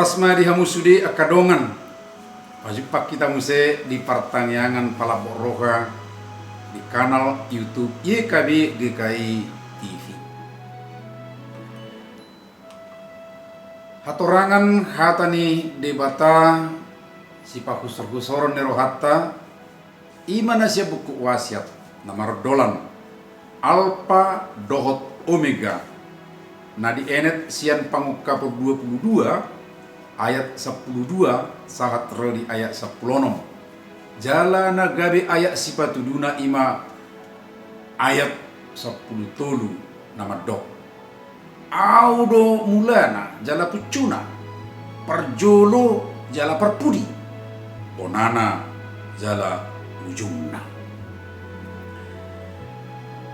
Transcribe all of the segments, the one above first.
Rasma di hamusude akadongan. Pajupak kita muse di pertanyaan Palaboroha di kanal YouTube YKB GKI TV. Hatorangan hatani debata si pakusor-kusoron nero hatta imana siya buku wasiat namar dolan alpha dohot omega. Nah di enet sian pangukapur 22 ayat 12 sahat di ayat 10 jala nagabe ayat sipatuduna ima ayat 10 tolu nama dok audo mulana jala pucuna perjolo jala perpudi bonana jala ujungna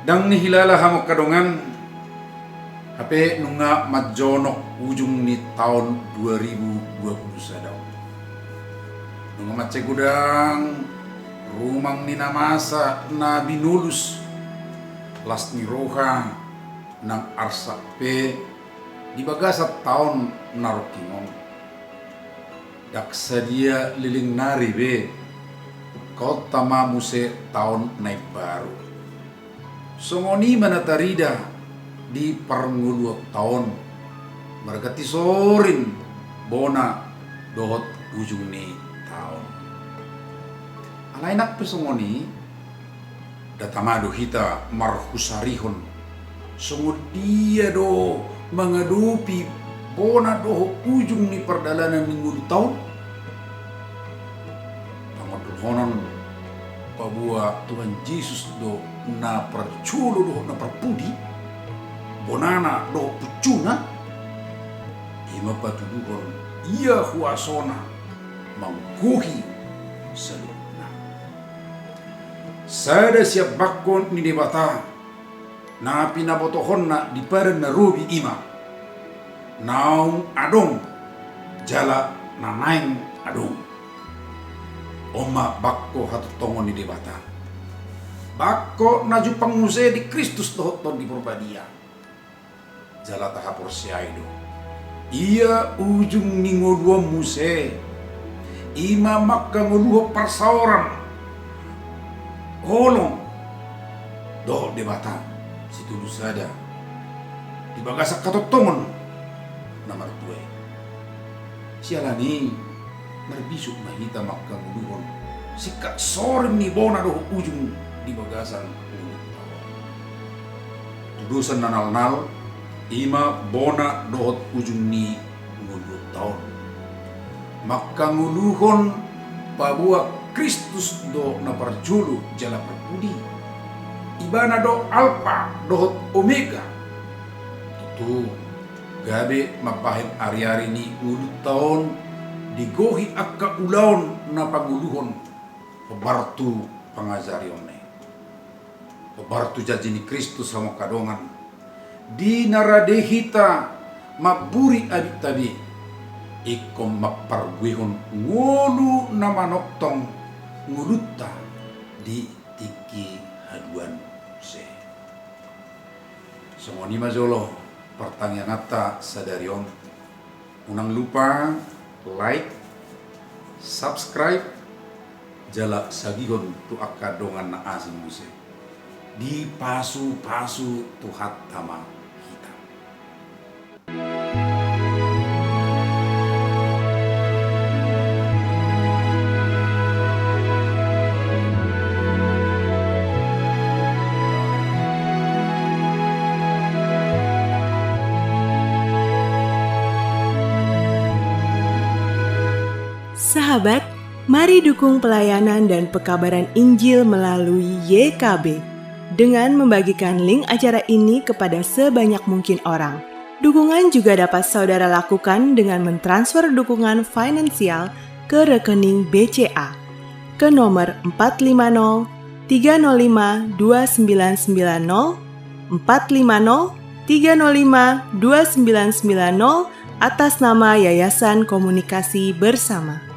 dang nihilala hamok kadongan HP nunga majonok ujung ni tahun 2020 sadau. Nunga macegudang rumang ni namasa na binulus las ni roha nang arsa pe di bagasa tahun narokingong. Daksa dia liling nari be kota mamuse tahun naik baru. Songoni manatarida di pernguluh tahun mergati sorin bona dohot ujung ni tahun alainak pesongoni datamado hita marhusarihon sungguh dia do mengadupi bona dohot ujung ni perdalanan minggu tahun pamadul honon pabua Tuhan Yesus do na perculu do na perpudi bonana do pucuna ima patuduhon ia huasona mangkuhi selupna sada siap bakon ni debata na pinabotohon na di paren na rubi ima naung adong jala nanaing adong oma bakko hatu tongon ni debata bakko na jupang muse di Kristus tohoton di Purbadia jala tahapor siaido ia ujung ningolua muse ima makka ngolua persauran holong do debata situlu sada di bagasa katotongon namar tue sialani narbisuk mahita makka ngoluhon sikat sorin ni bona do ujung di bagasan tudusan nanal-nal ima bona dohot ujung ni ngulu tahun maka nguluhon pabua Kristus do na parjulu jala perpudi ibana do alpha dohot omega itu gabe mapahit ari-ari ni ngulu tahun digohi akka ulaon na paguluhon pebartu pangazarione pebartu janji ni Kristus sama kadongan di naradehita maburi adik tabi ikom maparguihon ngolu nama noktong nguluta di tiki haduan se semoni majolo pertanyaan ata sadarion unang lupa like subscribe jala sagihon tu akadongan na asing muse di pasu-pasu tuhat tamang hitam. Sahabat, mari dukung pelayanan dan pekabaran Injil melalui YKB dengan membagikan link acara ini kepada sebanyak mungkin orang. Dukungan juga dapat saudara lakukan dengan mentransfer dukungan finansial ke rekening BCA ke nomor 450 305 2990 450 305 2990 atas nama Yayasan Komunikasi Bersama.